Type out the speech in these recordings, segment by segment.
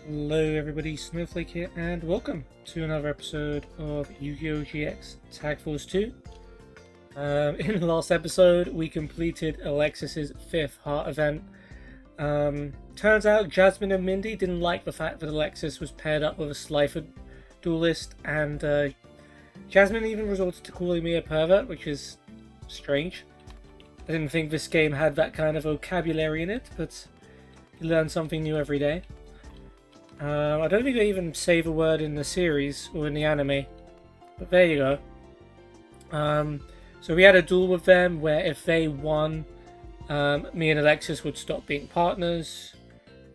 Hello everybody, Snowflake here, and welcome to another episode of Yu-Gi-Oh! GX Tag Force 2. In the last episode, we completed Alexis's 5th heart event. Turns out Jasmine and Mindy didn't like the fact that Alexis was paired up with a Slifer duelist, and Jasmine even resorted to calling me a pervert, which is strange. I didn't think this game had that kind of vocabulary in it, but you learn something new every day. I don't think they even say the word in the series or in the anime, but there you go. So we had a duel with them where if they won, me and Alexis would stop being partners.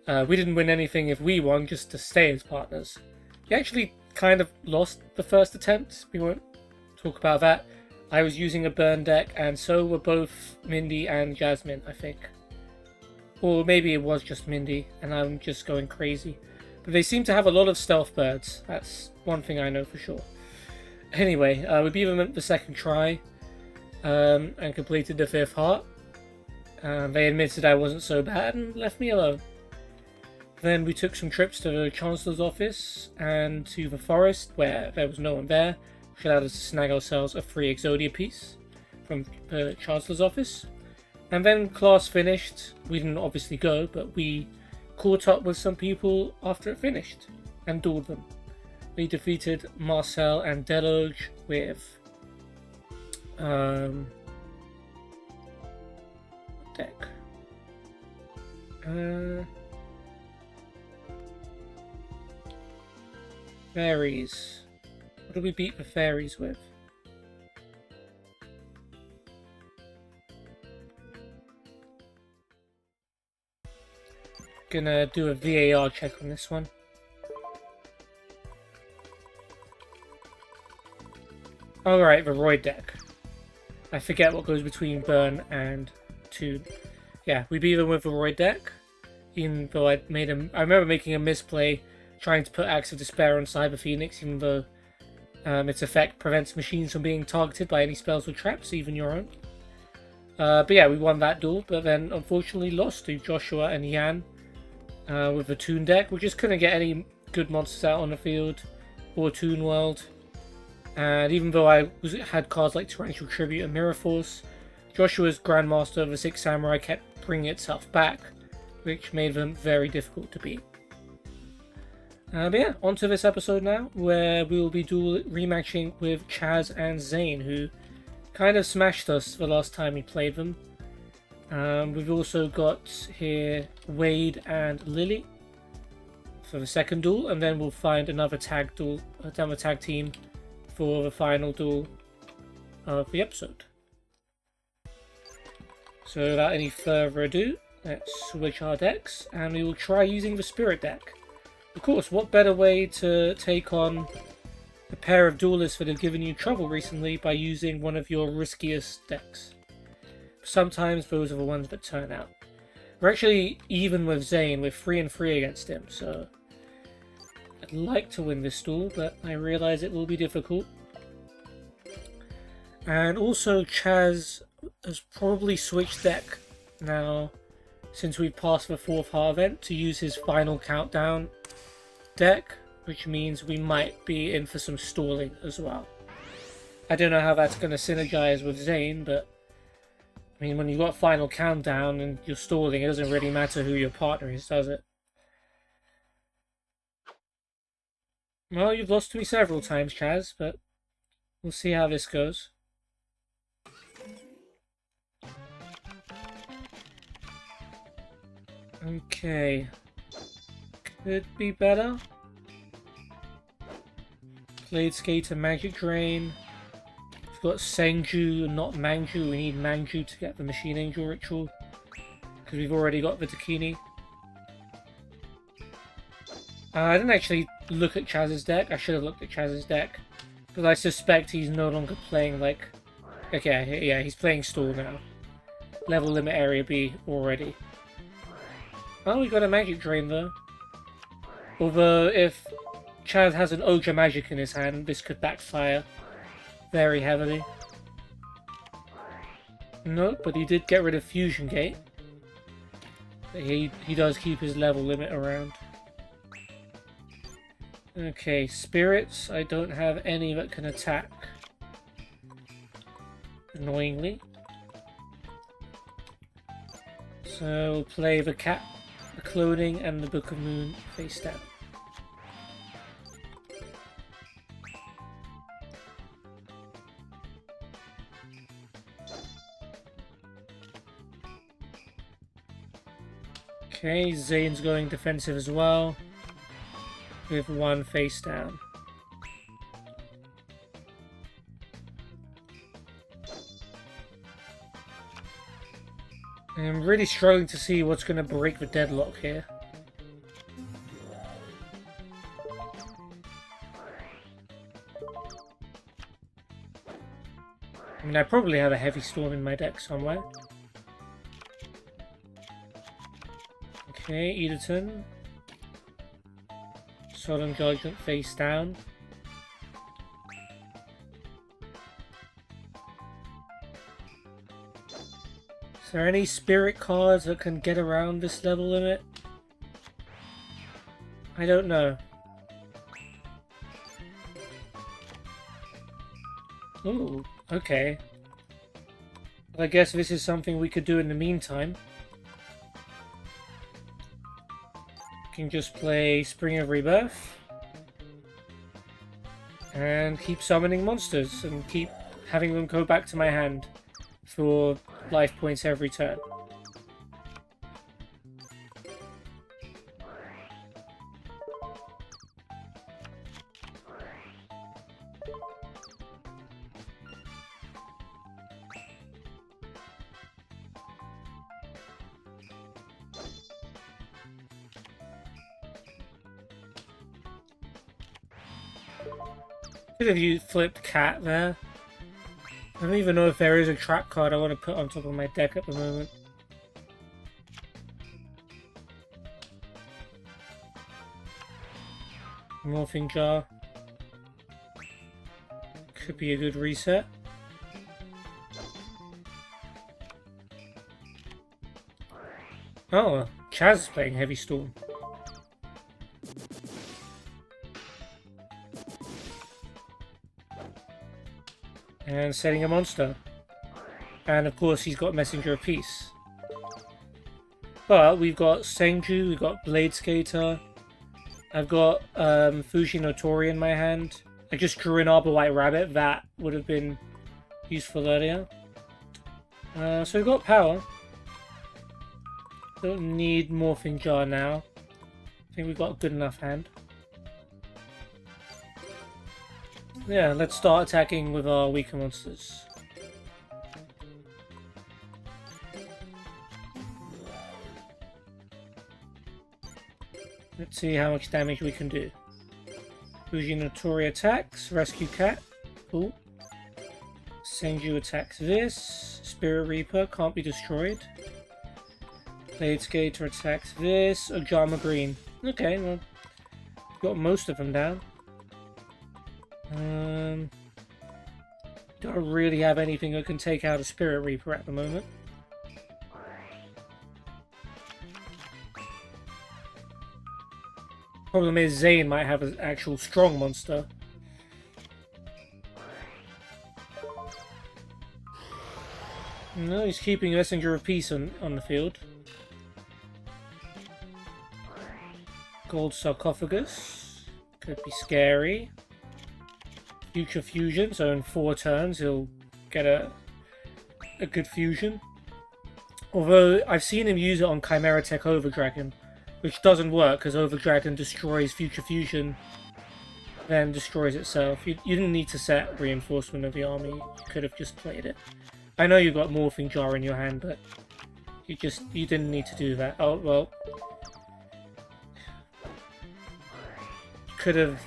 We didn't win anything if we won, just to stay as partners. We actually kind of lost the first attempt. We won't talk about that. I was using a burn deck, and so were both Mindy and Jasmine, I think. Or maybe it was just Mindy, and I'm just going crazy. But they seem to have a lot of stealth birds. That's one thing I know for sure. Anyway, we beat them at the second try and completed the 5th heart. They admitted I wasn't so bad and left me alone. Then we took some trips to the Chancellor's office and to the forest where there was no one there, which allowed us to snag ourselves a free Exodia piece from the Chancellor's office. And then class finished. We didn't obviously go, but we caught up with some people after it finished and dueled them. We defeated Marcel and Deloge with deck. Fairies. What did we beat the fairies with? Gonna do a VAR check on this one. Alright, the Roid deck. I forget what goes between Burn and Tune. Yeah, we beat them with the Roid deck. Even though I remember making a misplay trying to put Axe of Despair on Cyber Phoenix, even though its effect prevents machines from being targeted by any spells or traps, even your own. But yeah, we won that duel, but then unfortunately lost to Joshua and Yan. With the Toon deck. We just couldn't get any good monsters out on the field or Toon World. And even though I had cards like Torrential Tribute and Mirror Force, Joshua's Grandmaster of the Six Samurai kept bringing itself back, which made them very difficult to beat. But yeah, on to this episode now, where we will be rematching with Chaz and Zane, who kind of smashed us the last time we played them. We've also got here Wade and Lily for the second duel, and then we'll find another tag team for the final duel of the episode. So without any further ado, let's switch our decks, and we will try using the Spirit deck. Of course, what better way to take on a pair of duelists that have given you trouble recently by using one of your riskiest decks. Sometimes those are the ones that turn out. We're actually even with Zane, we're 3-3 against him, so I'd like to win this duel, but I realise it will be difficult. And also Chaz has probably switched deck now since we've passed the 4th heart event to use his final countdown deck, which means we might be in for some stalling as well. I don't know how that's going to synergize with Zane, but I mean, when you've got Final Countdown and you're stalling, it doesn't really matter who your partner is, does it? Well, you've lost to me several times, Chaz, but we'll see how this goes. Okay. Could be better. Blade Skater, Magic Drain. We've got Senju and not Mangju. We need Mangju to get the Machine Angel ritual, because we've already got the Dakini. I didn't actually look at Chaz's deck. I should have looked at Chaz's deck, because I suspect he's no longer playing like... Okay, yeah, he's playing Stall now. Level Limit Area B already. Oh, we got a Magic Drain though. Although if Chaz has an Ogre Magic in his hand, this could backfire very heavily. No, but he did get rid of Fusion Gate. He does keep his level limit around. Okay, spirits. I don't have any that can attack. Annoyingly. So we'll play the cat, the clothing, and the Book of Moon face down. Okay, Zane's going defensive as well, with one face down. I'm really struggling to see what's going to break the deadlock here. I mean, I probably have a heavy storm in my deck somewhere. Okay, Edison. Solemn Judgment face down. Is there any spirit cards that can get around this level limit? I don't know. Ooh, okay. I guess this is something we could do in the meantime. Can just play Spring of Rebirth and keep summoning monsters and keep having them go back to my hand for life points every turn. Could have you flipped cat there. I don't even know if there is a trap card I want to put on top of my deck at the moment. Morphing Jar. Could be a good reset. Oh, Chaz is playing Heavy Storm. And setting a monster. And of course he's got Messenger of Peace. But we've got Senju, we've got Blade Skater. I've got Fuji Notori in my hand. I just drew an Arbor White Rabbit, that would have been useful earlier. So we've got power. Don't need Morphing Jar now. I think we've got a good enough hand. Yeah, let's start attacking with our weaker monsters. Let's see how much damage we can do. Fuji Notori attacks, Rescue Cat, cool. Senju attacks this, Spirit Reaper can't be destroyed. Blade Skater attacks this, Ojama Green. Okay, well, got most of them down. Don't really have anything that can take out a Spirit Reaper at the moment. Problem is Zane might have an actual strong monster. No, he's keeping Messenger of Peace on the field. Gold Sarcophagus. Could be scary. Future Fusion, so in 4 turns he'll get a good fusion. Although I've seen him use it on Chimera Tech Overdragon, which doesn't work because Overdragon destroys Future Fusion, then destroys itself. You didn't need to set Reinforcement of the Army, you could have just played it. I know you've got Morphing Jar in your hand, but you didn't need to do that. Oh, well. You could have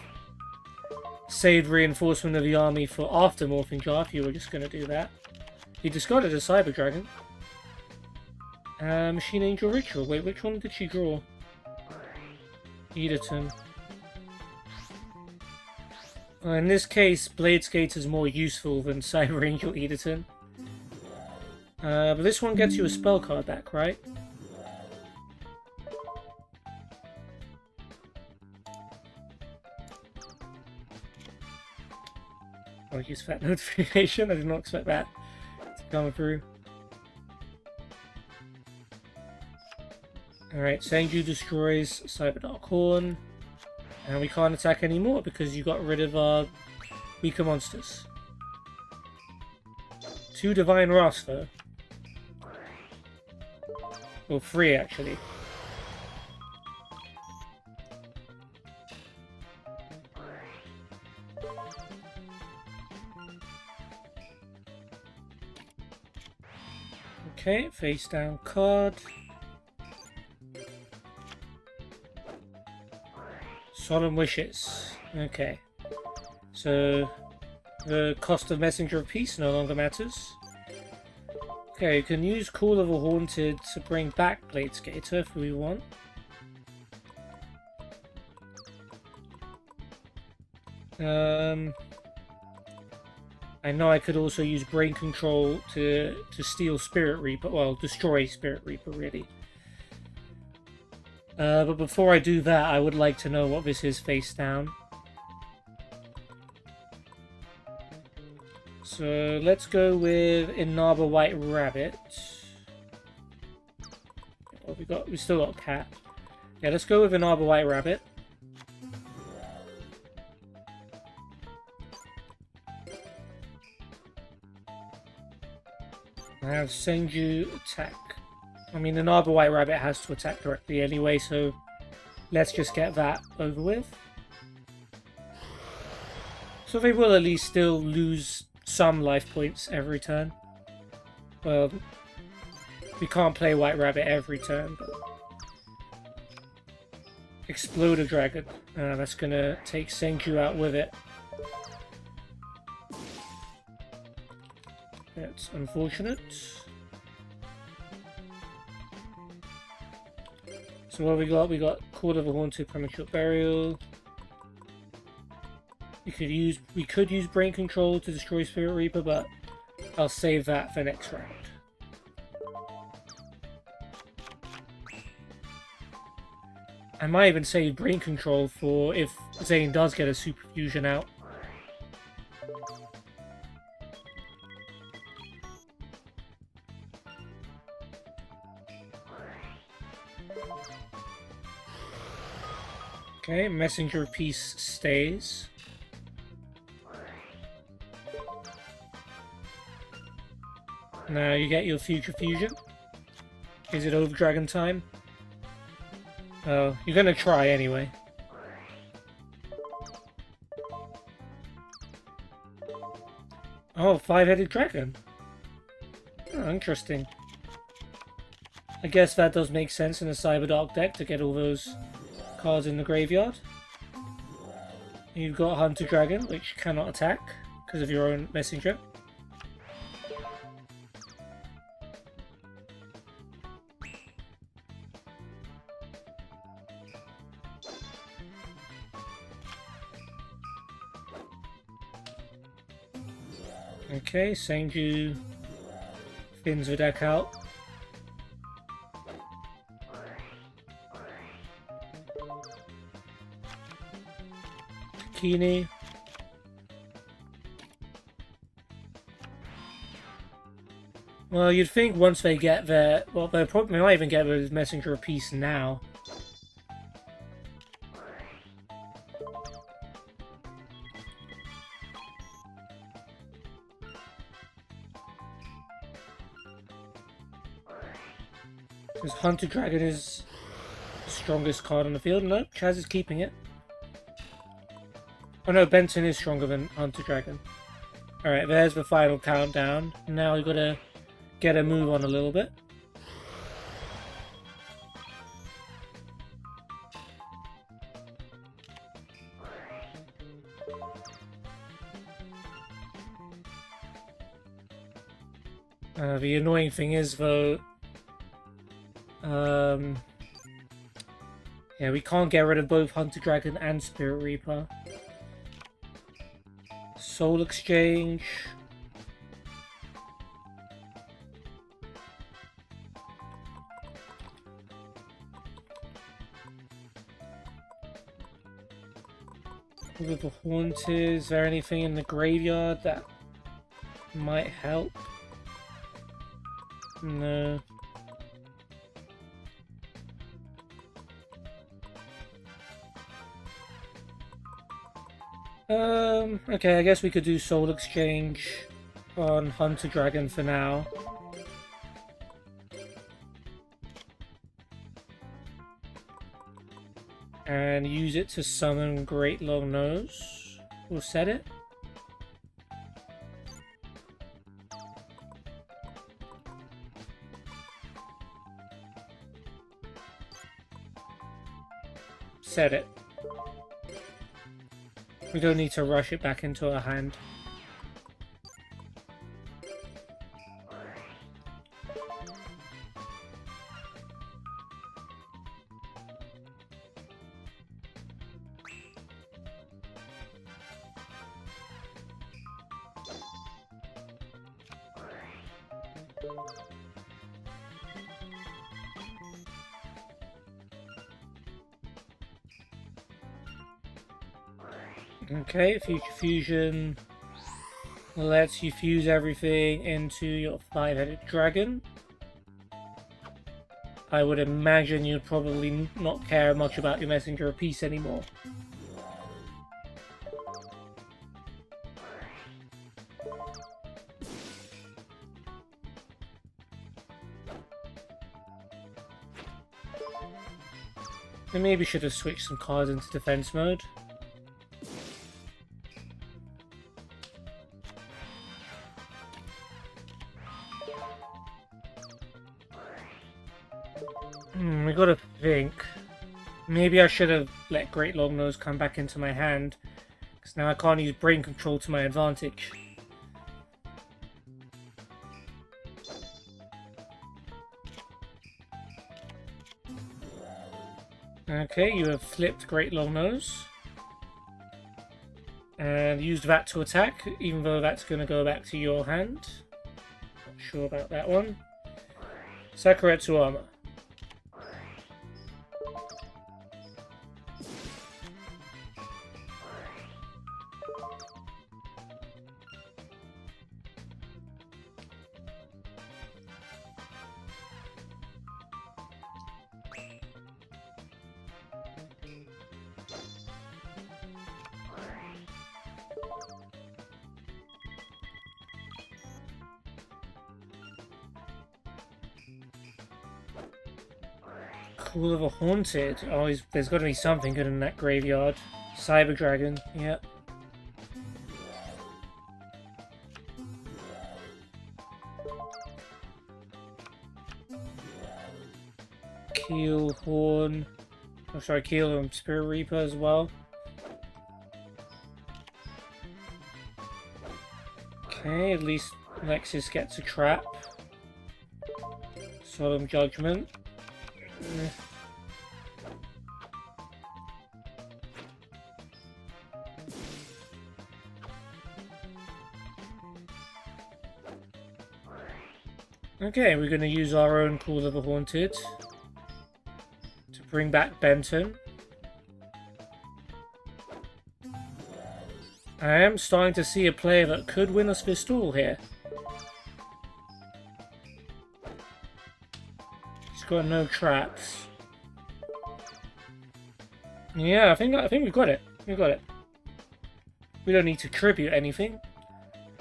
saved Reinforcement of the Army for after Morphing Jar if you were just going to do that. He discarded a Cyber Dragon. Machine Angel Ritual. Wait, which one did she draw? Edison. In this case, Blade Skater is more useful than Cyber Angel Edison. But this one gets you a spell card back, right? Apologies for that notification. I did not expect that to come through. Alright, Senju destroys Cyber Dark Horn. And we can't attack anymore because you got rid of our weaker monsters. 2 Divine Wrath though. Well, 3 actually. Okay, face down card. Solemn Wishes. Okay. So, the cost of Messenger of Peace no longer matters. Okay, you can use Call of a Haunted to bring back Blade Skater if we want. I know I could also use Brain Control to steal Spirit Reaper, well, destroy Spirit Reaper, really. But before I do that, I would like to know what this is face down. So let's go with Inaba White Rabbit. What we still got Cat. Yeah, let's go with Inaba White Rabbit. I have Senju attack. I mean, Inaba White Rabbit has to attack directly anyway, so let's just get that over with. So they will at least still lose some life points every turn. Well, we can't play White Rabbit every turn, but... Explode a Dragon. That's gonna take Senju out with it. That's unfortunate. So what we got? We got Court of a Haunted Premature Burial. We could use Brain Control to destroy Spirit Reaper, but I'll save that for next round. I might even save Brain Control for if Zane does get a Super Fusion out. Okay, Messenger of Peace stays. Now you get your Future Fusion. Is it over Dragon time? Oh, you're gonna try anyway. Oh, 5-headed dragon. Oh, interesting. I guess that does make sense in a Cyberdark deck to get all those cards in the graveyard. You've got Hunter Dragon, which cannot attack because of your own messenger. Okay, Senju thins the deck out. Kini. Well, you'd think once they get their... Well, they might even get their Messenger of Peace now. Because Hunter Dragon is the strongest card on the field. No, Chaz is keeping it. Oh no, Benton is stronger than Hunter Dragon. Alright, there's the final countdown. Now we've got to get a move on a little bit. The annoying thing is, though... yeah, we can't get rid of both Hunter Dragon and Spirit Reaper. Soul Exchange. With the Haunted, is there anything in the graveyard that might help? No. Okay, I guess we could do Soul Exchange on Hunter Dragon for now. And use it to summon Great Long Nose. We'll set it. Set it. We don't need to rush it back into our hand. Okay, Future Fusion lets you fuse everything into your 5-headed dragon. I would imagine you'd probably not care much about your Messenger of Peace anymore. I maybe should have switched some cards into defense mode. We gotta think. Maybe I should have let Great Longnose come back into my hand, because now I can't use Brain Control to my advantage. Okay, you have flipped Great Longnose. And used that to attack, even though that's going to go back to your hand. Not sure about that one. Sakuretsu Armor. Call of a Haunted. Oh, there's got to be something good in that graveyard. Cyber Dragon, yep. Keelhorn. Oh, sorry, Keelhorn Spirit Reaper as well. Okay, at least Nexus gets a trap. Solemn Judgment. Okay, we're going to use our own Call of the Haunted to bring back Benton. I am starting to see a player that could win us this duel here. He's got no traps. Yeah, I think we've got it. We've got it. We don't need to tribute anything.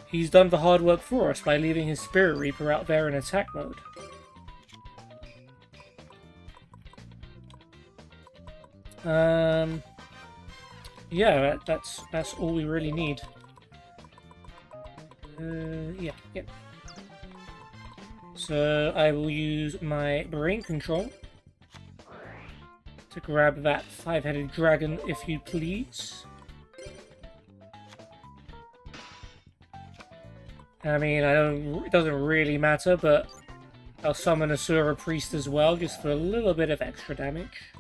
He's done the hard work for us by leaving his Spirit Reaper out there in attack mode. Yeah, that's all we really need. Yeah. So I will use my Brain Control to grab that 5-headed dragon, if you please. I mean, it doesn't really matter, but I'll summon Asura Priest as well, just for a little bit of extra damage.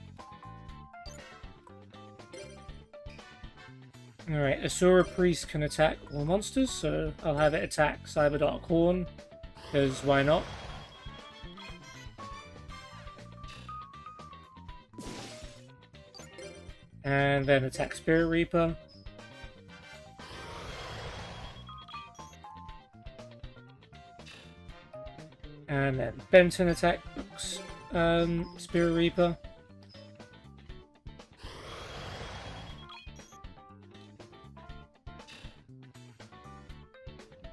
Alright, Asura Priest can attack all monsters, so I'll have it attack Cyber Dark Horn, because why not? And then attack Spirit Reaper. And then Benton attacks Spirit Reaper.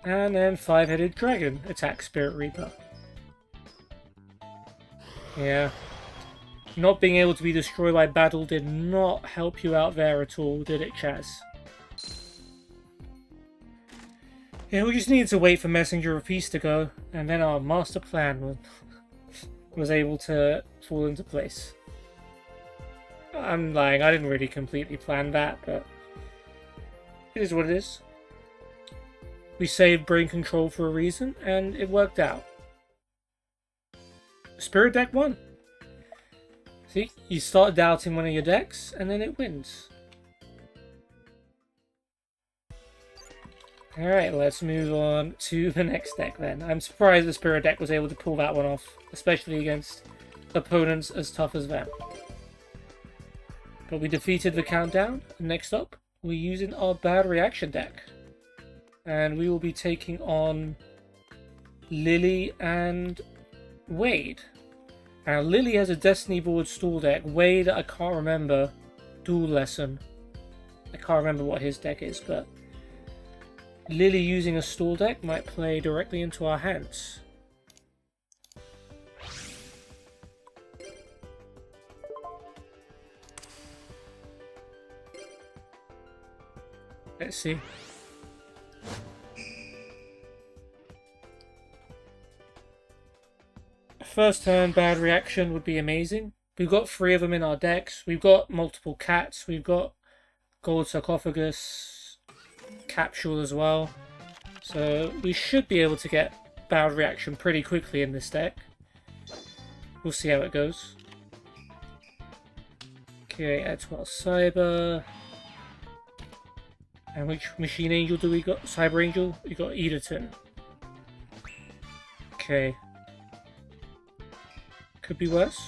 And then Five-Headed Dragon attacks Spirit Reaper. Yeah. Not being able to be destroyed by battle did not help you out there at all, did it, Chaz? Yeah, we just needed to wait for Messenger of Peace to go, and then our master plan was able to fall into place. I'm lying, I didn't really completely plan that, but it is what it is. We saved brain control for a reason, and it worked out. Spirit deck won. See, you start doubting one of your decks, and then it wins. Alright, let's move on to the next deck then. I'm surprised the Spirit deck was able to pull that one off, especially against opponents as tough as them. But we defeated the countdown, and next up, we're using our Bad Reaction deck. And we will be taking on Lily and Wade. Now, Lily has a Destiny board stall deck. Wade, I can't remember. Dual Lesson. I can't remember what his deck is, but Lily using a stall deck might play directly into our hands. Let's see. First turn Bad Reaction would be amazing. We've got 3 of them in our decks. We've got multiple cats. We've got Gold Sarcophagus, Capsule as well. So we should be able to get Bad Reaction pretty quickly in this deck. We'll see how it goes. Okay, Etwell Cyber. And which Machine Angel do we got? Cyber Angel? We got Ederton. Okay. Could be worse.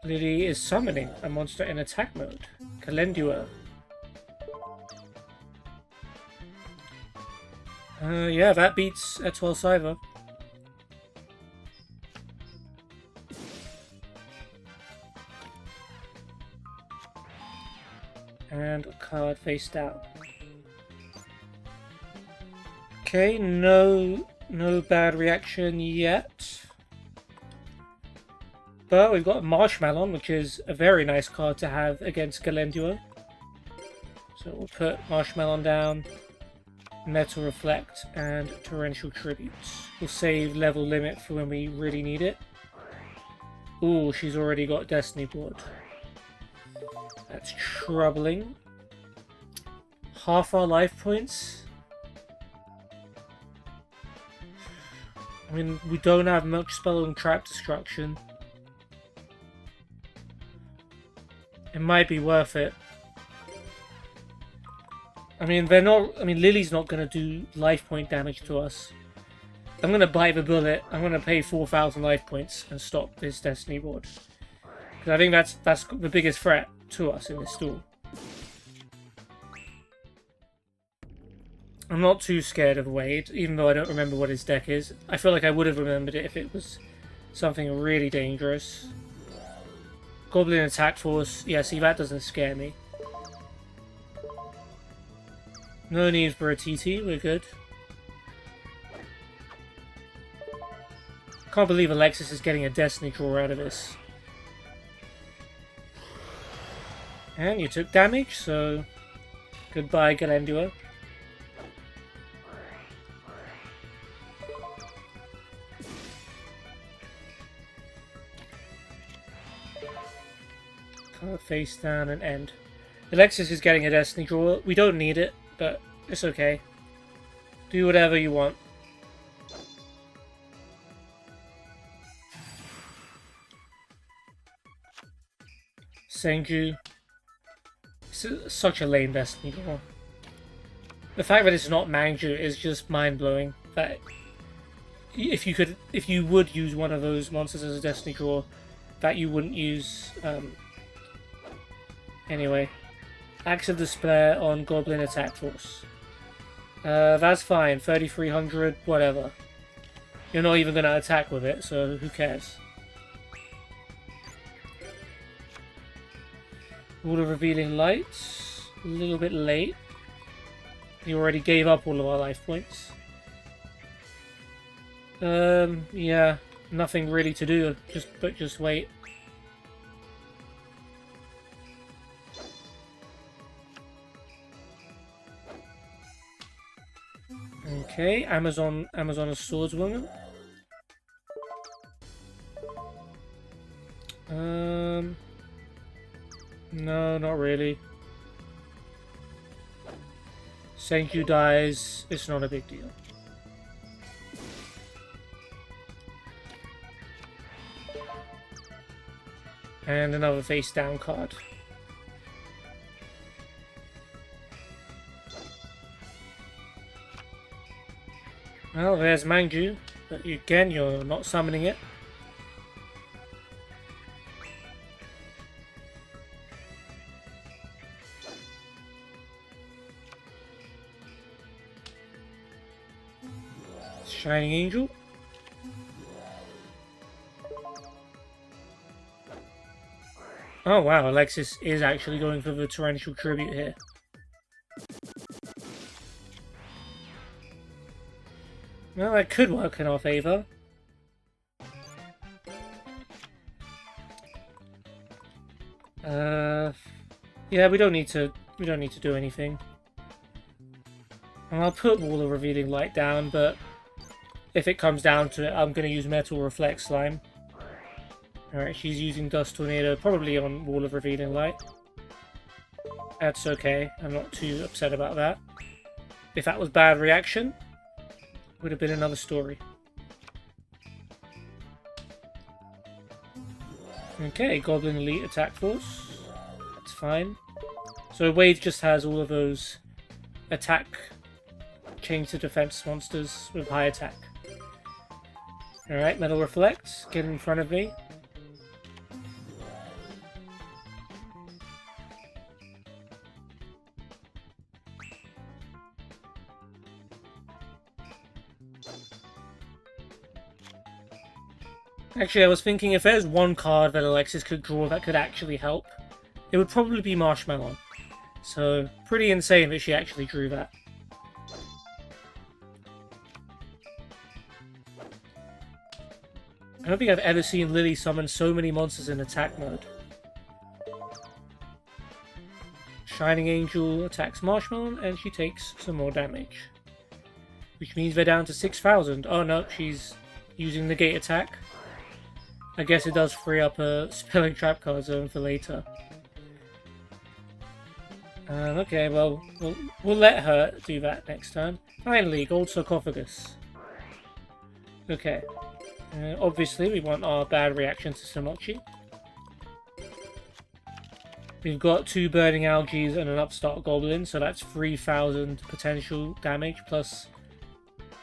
Lily is summoning a monster in attack mode. Calendula. Yeah, that beats Etwell Cyber. And a card face down. Okay, no Bad Reaction yet. But we've got Marshmallow, which is a very nice card to have against Galendua. So we'll put Marshmallow down, Metal Reflect, and Torrential Tributes. We'll save Level Limit for when we really need it. Ooh, she's already got Destiny board. That's troubling. Half our life points. I mean, we don't have much spell on Trap Destruction. It might be worth it. I mean, Lily's not going to do life point damage to us. I'm going to bite the bullet. I'm going to pay 4,000 life points and stop this Destiny board. Because I think that's the biggest threat to us in this duel. I'm not too scared of Wade, even though I don't remember what his deck is. I feel like I would have remembered it if it was something really dangerous. Goblin Attack Force, yeah, see, that doesn't scare me. No need for a TT, we're good. Can't believe Alexis is getting a Destiny draw out of this. And you took damage, so goodbye, Galendua. Face down and end. Alexis is getting a Destiny draw. We don't need it, but it's okay. Do whatever you want. Senju. It's such a lame Destiny draw. The fact that it's not Mangju is just mind-blowing. That if you would use one of those monsters as a Destiny draw, that you wouldn't use. Anyway, Axe of Despair on Goblin Attack Force. That's fine. 3300, whatever. You're not even going to attack with it, so who cares? All the revealing lights. A little bit late. You already gave up all of our life points. Yeah. Nothing really to do, just wait. Okay, Amazon a swordswoman. No, not really. Senju dies, it's not a big deal. And another face down card. Well, there's Manju, but again, you're not summoning it. Shining Angel. Oh wow, Alexis is actually going for the Torrential Tribute here. Well, that could work in our favour. Yeah, we don't need to do anything. And I'll put Wall of Revealing Light down, but if it comes down to it, I'm going to use Metal Reflect Slime. Alright, she's using Dust Tornado, probably on Wall of Revealing Light. That's okay, I'm not too upset about that. If that was bad reaction, would have been another story. Okay, Goblin Elite Attack Force. That's fine. So Wade just has all of those attack change to defense monsters with high attack. Alright, Metal Reflect, get in front of me. Actually, I was thinking if there's one card that Alexis could draw that could actually help, it would probably be Marshmallow. So, pretty insane that she actually drew that. I don't think I've ever seen Lily summon so many monsters in attack mode. Shining Angel attacks Marshmallow and she takes some more damage. Which means they're down to 6,000. Oh no, she's using the gate attack. I guess it does free up a Spelling Trap card zone for later. Okay, well, we'll let her do that next turn. Finally, Gold Sarcophagus. Okay. Obviously, we want our bad reaction to Samochi. We've got 2 Burning Algae and an Upstart Goblin, so that's 3,000 potential damage, plus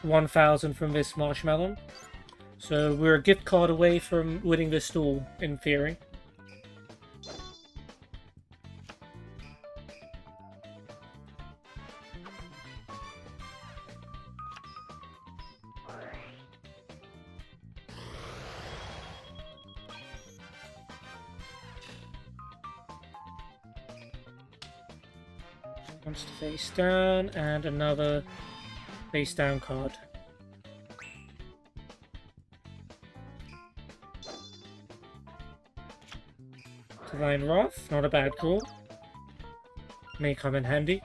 1,000 from this Marshmallow. So we're a gift card away from winning this duel, in theory. Monster face down, and another face down card. Divine Wrath, not a bad draw. May come in handy.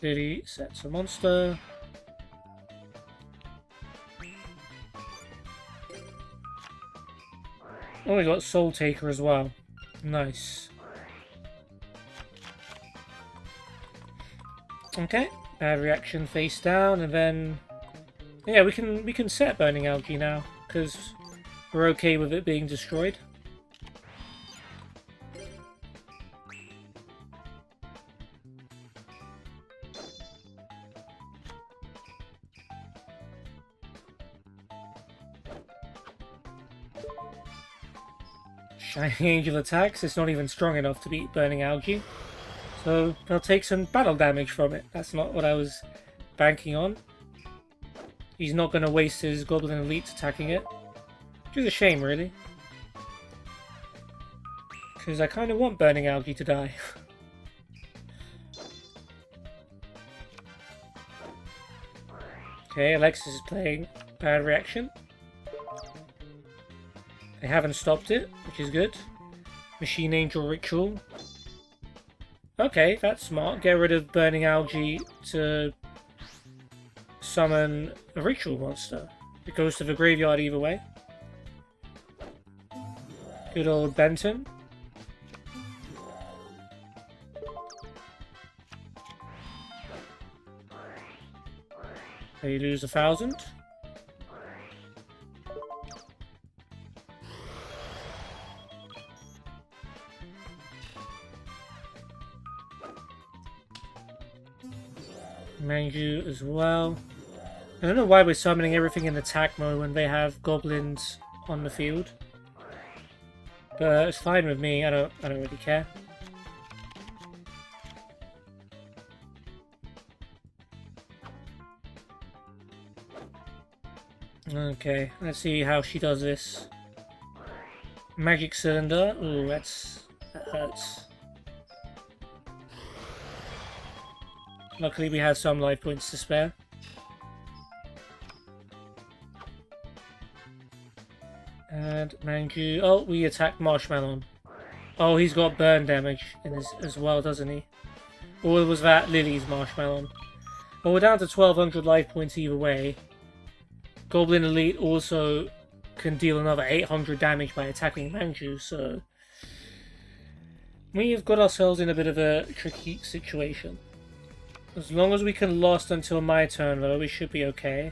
Lily sets a monster. Oh, we got Soul Taker as well. Nice. Okay, bad reaction face down, and then yeah, we can set Burning Algae now because we're okay with it being destroyed. Shining Angel attacks. It's not even strong enough to beat Burning Algae. So they'll take some battle damage from it. That's not what I was banking on. He's not going to waste his Goblin Elites attacking it. Which is a shame, really. Because I kind of want Burning Algae to die. Okay, Alexis is playing Bad Reaction. They haven't stopped it, which is good. Machine Angel Ritual. Okay, that's smart. Get rid of Burning Algae to summon a Ritual monster. It goes to the graveyard either way. Good old Benton. They lose 1,000. Manju as well. I don't know why we're summoning everything in attack mode when they have goblins on the field. But it's fine with me, I don't really care. Okay, let's see how she does this. Magic Cylinder. Ooh, that hurts. Luckily we have some life points to spare. And Manju. Oh, we attacked Marshmallow. Oh, he's got burn damage in his as well, doesn't he? Or was that Lily's Marshmallow? Well, we're down to 1,200 life points either way. Goblin Elite also can deal another 800 damage by attacking Manju, so we have got ourselves in a bit of a tricky situation. As long as we can last until my turn, though, we should be okay.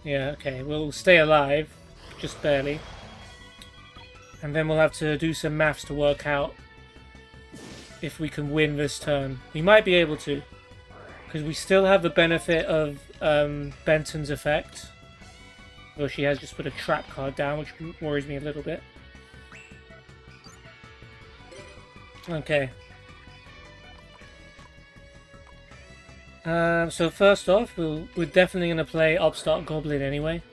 Yeah, okay, we'll stay alive, just barely. And then we'll have to do some maths to work out if we can win this turn. We might be able to, because we still have the benefit of Benton's effect. Though she has just put a trap card down, which worries me a little bit. Okay. So first off, we're definitely going to play Upstart Goblin anyway.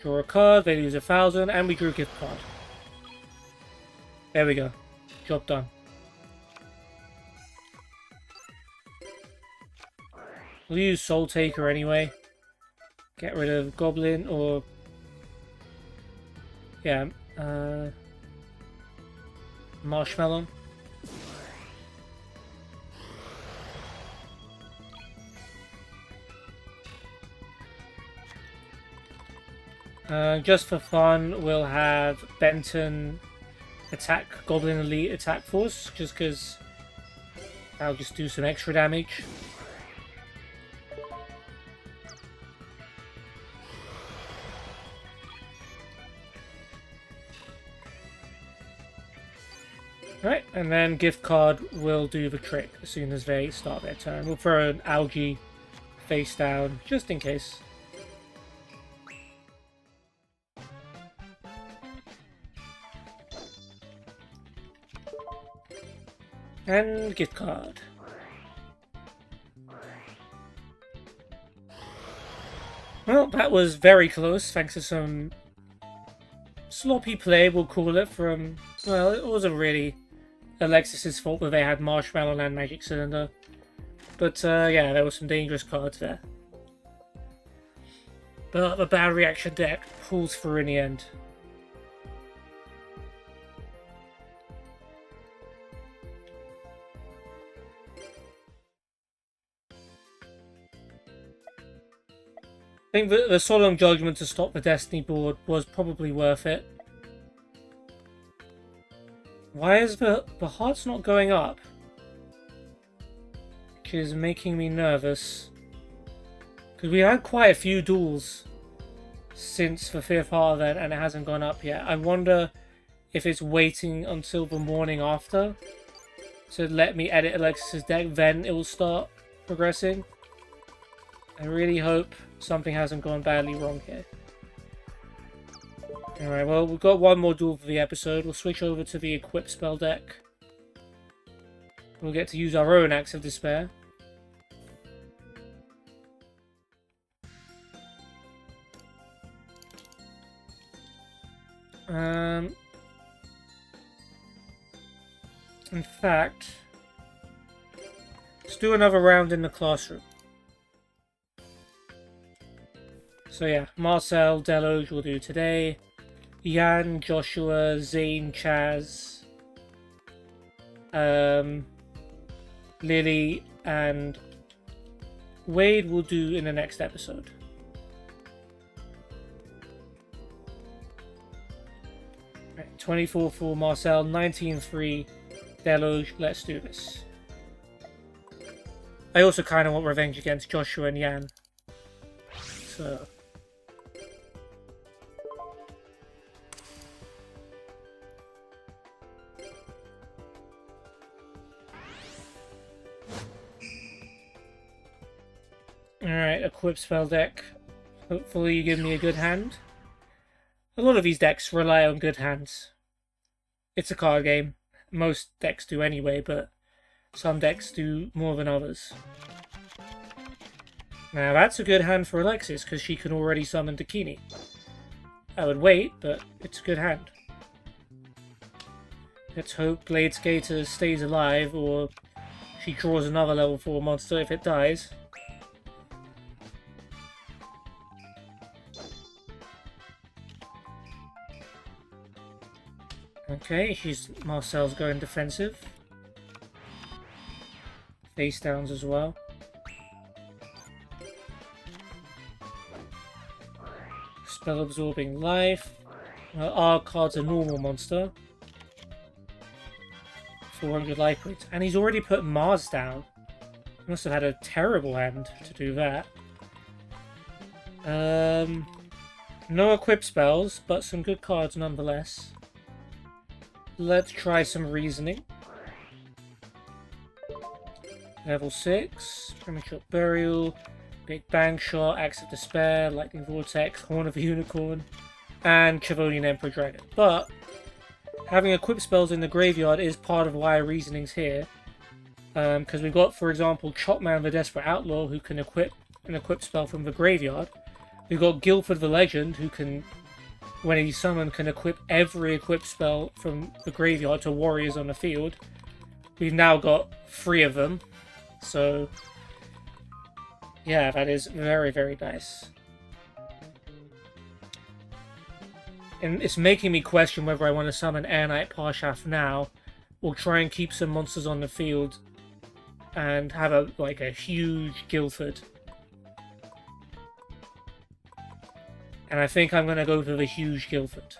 Draw a card, they lose 1,000, and we drew a gift card. There we go. Job done. We'll use Soul Taker anyway. Get rid of Goblin, or... yeah, Marshmallow. Just for fun, we'll have Benton attack Goblin Elite attack force, just because that'll just do some extra damage. Right, and then gift card will do the trick as soon as they start their turn. We'll throw an algae face down, just in case. And gift card. Well, that was very close, thanks to some sloppy play, we'll call it, from... well, it wasn't really Alexis's fault that they had Marshmallow and Magic Cylinder. But, yeah, there were some dangerous cards there. But the Bad Reaction deck pulls through in the end. I think the Solemn Judgment to stop the Destiny board was probably worth it. Why is the heart's not going up? Which is making me nervous. Because we had quite a few duels since the 5th heart event and it hasn't gone up yet. I wonder if it's waiting until the morning after to let me edit Alexis's deck, then it will start progressing. I really hope something hasn't gone badly wrong here. Alright, well, we've got one more duel for the episode. We'll switch over to the equip spell deck. We'll get to use our own Axe of Despair. In fact, let's do another round in the classroom. So yeah, Marcel, Deloge will do today. Jan, Joshua, Zane, Chaz, Lily, and Wade will do in the next episode. Right, 24 for Marcel, 19-3 Deloge. Let's do this. I also kind of want revenge against Joshua and Jan. So... Alright, equip spell deck. Hopefully you give me a good hand. A lot of these decks rely on good hands. It's a card game. Most decks do anyway, but some decks do more than others. Now that's a good hand for Alexis, because she can already summon Dakini. I would wait, but it's a good hand. Let's hope Blade Skater stays alive, or she draws another level 4 monster if it dies. Okay, Marcel's going defensive. Face downs as well. Spell absorbing life. Our card's a normal monster. 400 life points. And he's already put Mars down. He must have had a terrible hand to do that. No equip spells, but some good cards nonetheless. Let's try some reasoning. Level 6, Premature Burial, Big Bang Shot, Axe of Despair, Lightning Vortex, Horn of the Unicorn, and Chavonian Emperor Dragon. But having equip spells in the graveyard is part of why reasoning's here. Because we've got, for example, Chopman the Desperate Outlaw, who can equip an equip spell from the graveyard. We've got Guildford the Legend, who can, when he's summoned, can equip every equip spell from the graveyard to warriors on the field. We've now got 3 of them. So, yeah, that is very, very nice. And it's making me question whether I want to summon Air Knight Parshaf now, or try and keep some monsters on the field and have a huge Guildford. And I think I'm going to go for the huge Guildford.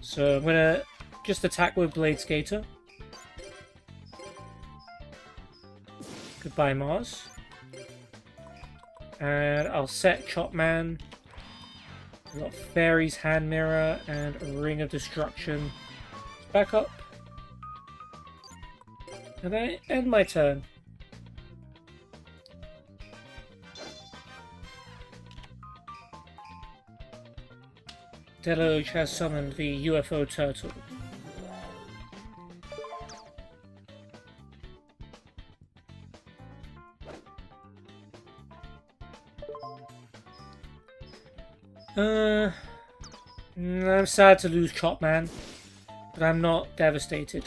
So I'm going to just attack with Blade Skater. Goodbye, Mars. And I'll set Chopman. We've got Fairy's Hand Mirror and Ring of Destruction. Back up. And I end my turn. Deloge has summoned the UFO Turtle. I'm sad to lose Chopman, but I'm not devastated.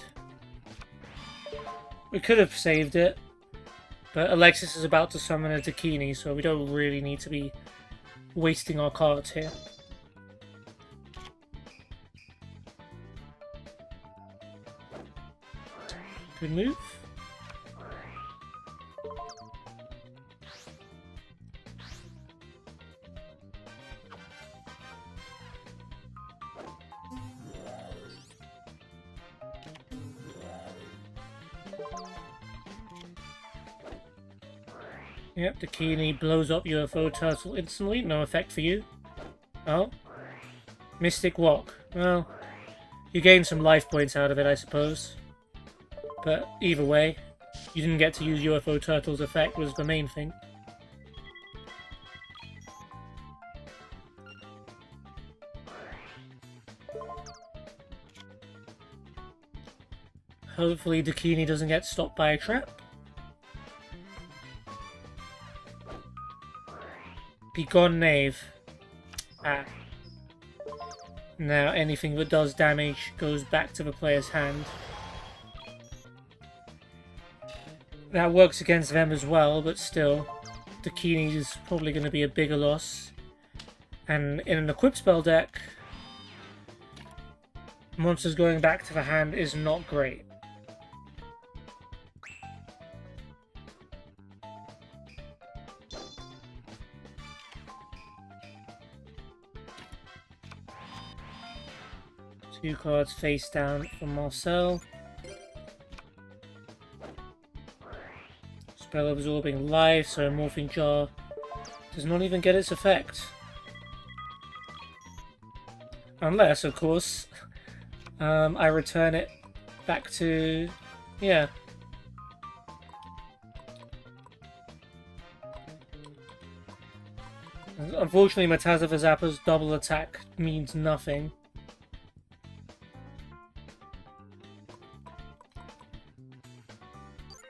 We could have saved it, but Alexis is about to summon a Dakini, so we don't really need to be wasting our cards here. Good move. Yep, Dakini blows up UFO Turtle instantly. No effect for you. Oh. Mystic Walk. Well, you gain some life points out of it, I suppose. But either way, you didn't get to use UFO Turtle's effect was the main thing. Hopefully Dakini doesn't get stopped by a trap. Be gone, knave. Ah. Now anything that does damage goes back to the player's hand. That works against them as well, but still, Dakini is probably going to be a bigger loss. And in an equip spell deck, monsters going back to the hand is not great. Two cards face down from Marcel. Spell absorbing life, so Morphing Jar does not even get its effect. Unless, of course, I return it back to... yeah. Unfortunately, Metaza Zappa's double attack means nothing.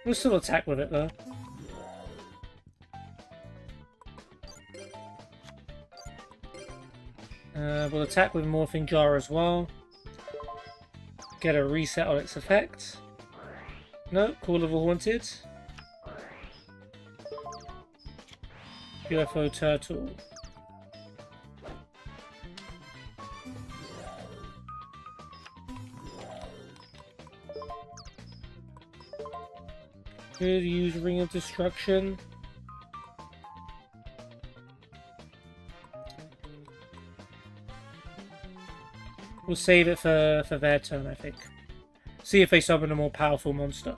We'll still attack with it, though. We'll attack with Morphing Jar as well. Get a reset on its effect. No, Call of the Haunted. UFO Turtle. Could use Ring of Destruction. We'll save it for their turn, I think. See if they summon a more powerful monster.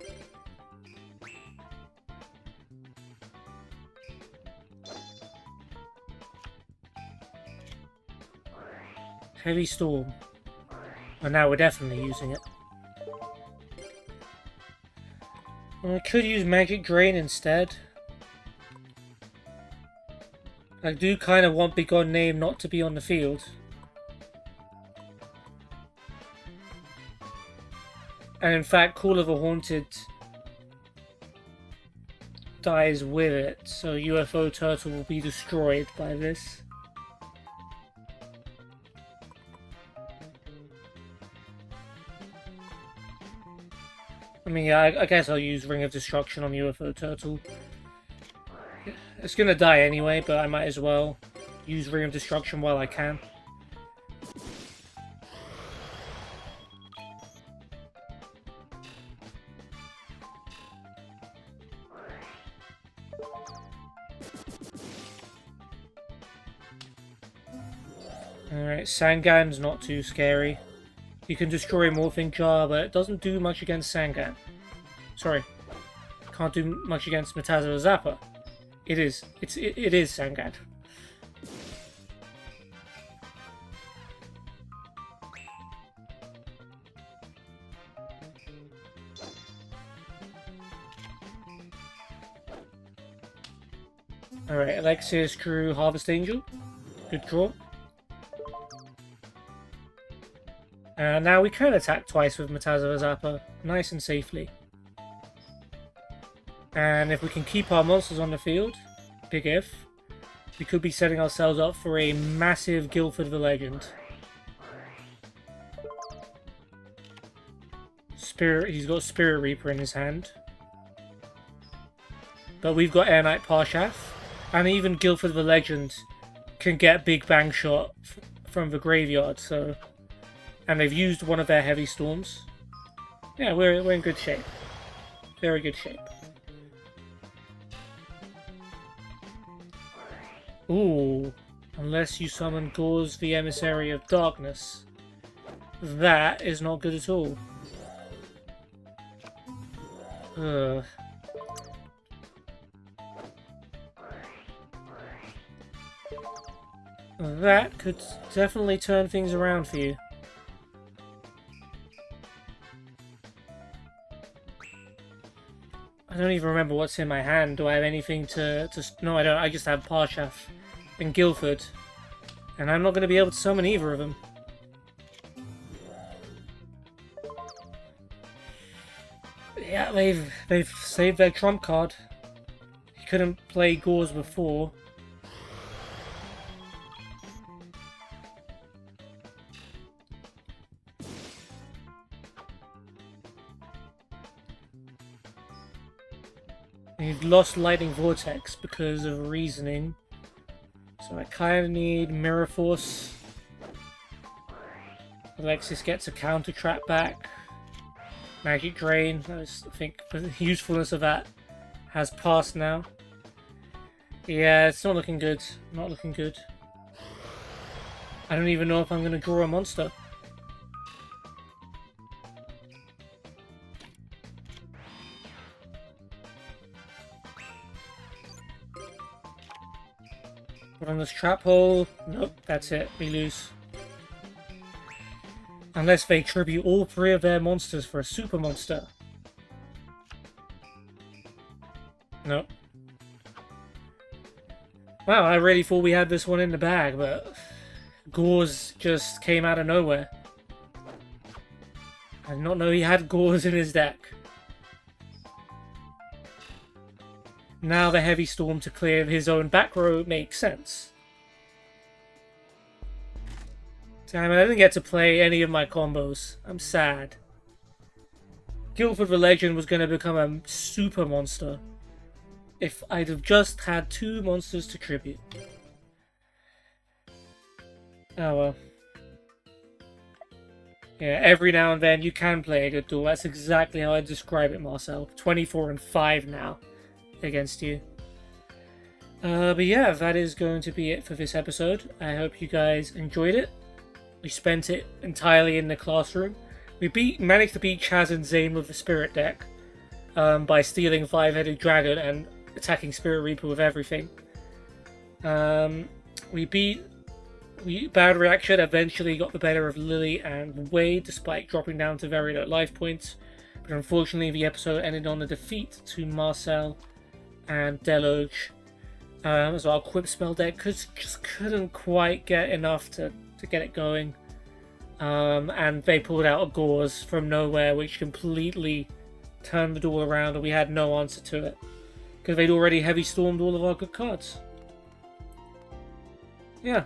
Heavy Storm. Oh, now we're definitely using it. I could use Magic Drain instead. I do kind of want Begone Name not to be on the field. And in fact, Call of the Haunted dies with it, so UFO Turtle will be destroyed by this. I mean, yeah, I guess I'll use Ring of Destruction on UFO Turtle. It's gonna die anyway, but I might as well use Ring of Destruction while I can. Alright, Sangan's not too scary. You can destroy Morphing Jar, but it doesn't do much against Sangan. Sorry. Can't do much against Metaza Zappa. It is Sangan. Alright, Alexia Screw Harvest Angel. Good draw. Now we can attack twice with Metaza Zappa, nice and safely. And if we can keep our monsters on the field, big if, we could be setting ourselves up for a massive Guildford the Legend. He's got Spirit Reaper in his hand. But we've got Air Knight Parshath, and even Guildford the Legend can get Big Bang Shot from the graveyard, so... And they've used one of their Heavy Storms. Yeah, we're in good shape. Very good shape. Ooh, unless you summon Gauze the Emissary of Darkness. That is not good at all. Ugh. That could definitely turn things around for you. I don't even remember what's in my hand. Do I have anything to... No, I don't. I just have Parshath and Guildford. And I'm not going to be able to summon either of them. Yeah, they've saved their trump card. He couldn't play Gauze before. He's lost Lightning Vortex because of reasoning. So I kind of need Mirror Force. Alexis gets a counter trap back. Magic Drain. I think the usefulness of that has passed now. Yeah, it's not looking good. Not looking good. I don't even know if I'm going to draw a monster. Put on this trap hole. Nope, that's it. We lose. Unless they tribute all 3 of their monsters for a super monster. Nope. Wow, I really thought we had this one in the bag, but Gauze just came out of nowhere. I did not know he had Gauze in his deck. Now the Heavy Storm to clear his own back row makes sense. Damn it, I didn't get to play any of my combos. I'm sad. Guildford the Legend was going to become a super monster if I'd have just had 2 monsters to tribute. Oh well. Yeah, every now and then you can play a good duel. That's exactly how I describe it, Marcel. 24-5 now against you. But yeah, that is going to be it for this episode. I hope you guys enjoyed it. We spent it entirely in the classroom. We managed to beat Chaz and Zane with the Spirit deck by stealing 5-headed Dragon and attacking Spirit Reaper with everything. Bad Reaction eventually got the better of Lily and Wade despite dropping down to very low life points. But unfortunately the episode ended on a defeat to Marcel and Deluge. So our Quip spell deck just couldn't quite get enough to get it going. And they pulled out a Gauze from nowhere, which completely turned the duel around, and we had no answer to it. Because they'd already heavy stormed all of our good cards. Yeah.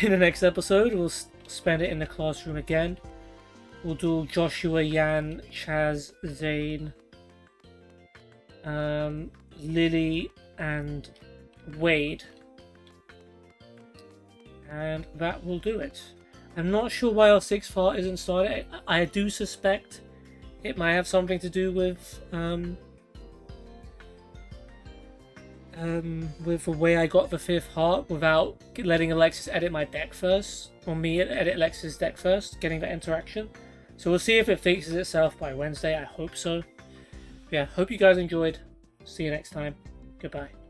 In the next episode, we'll spend it in the classroom again. We'll do Joshua, Yan, Chaz, Zane, Lily, and Wade. And that will do it. I'm not sure why our 6th fart isn't started. I do suspect it might have something to do with the way I got the 5th heart without letting Alexis edit my deck first, or me edit Alexis' deck first, getting that interaction. So we'll see if it fixes itself by Wednesday. I hope so. Yeah, hope you guys enjoyed. See you next time. Goodbye.